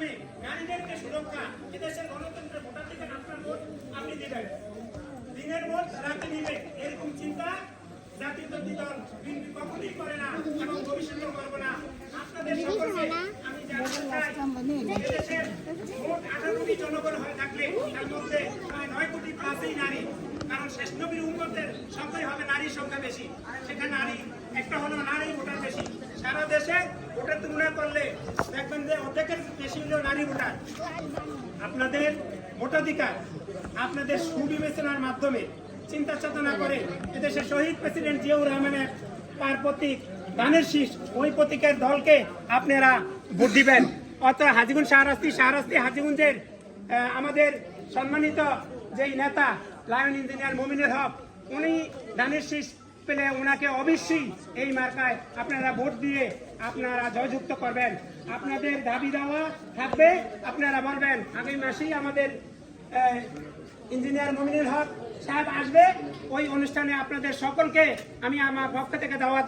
মাধ্যমে নারীদেরকে সুরক্ষা, এদেশের গণতন্ত্রের ভোটাধিকার, আপনার ভোট আপনি দিবেন, দিনের ভোট রাতে দিবেন, এরকম চিন্তা জাতীয়তাবাদী দল বিএনপি কখনোই করে না এবং ভবিষ্যতেও করবে না। আপনাদের সকলকে আমি জানাতে চাই, এদেশের মোট 18 কোটি জনগণ হয়ে থাকলে তার মধ্যে প্রায় 9 কোটি প্লাসই নারী, কারণ শেষ নবীর উম্মতের সংখ্যাই হবে নারীর সংখ্যা বেশি, সেখানে নারী একটা হলো নারী ভোটার বেশি। সারা দেশে ভোটের তুলনা করলে দেখবেন যে অর্ধেকের বেশি হলেও নারী ভোটার। আপনাদের ভোটাধিকার আপনাদের সুবিবেচনার মাধ্যমে চিন্তা চেতনা করে এদেশের শহীদ প্রেসিডেন্ট জিয়াউর রহমানের তার প্রতীক ধানের শীষ, ওই প্রতীকের দলকে আপনারা ভোট দিবেন। অর্থাৎ হাজীগঞ্জ শাহরাস্তি হাজীগঞ্জের আমাদের সম্মানিত যেই নেতা লায়ন ইঞ্জিনিয়ার মমিনুল হক, উনি ধানের শীষ পেলে ওনাকে অবশ্যই এই মার্কায় আপনারা ভোট দিয়ে আপনারা জয়যুক্ত করবেন। আপনাদের দাবি দেওয়া থাকবে, আপনারা বলবেন। আগামী মাসেই আমাদের ইঞ্জিনিয়ার মমিনুল হক সাহেব আসবে, ওই অনুষ্ঠানে আপনাদের সকলকে আমি আমার পক্ষ থেকে দাওয়াত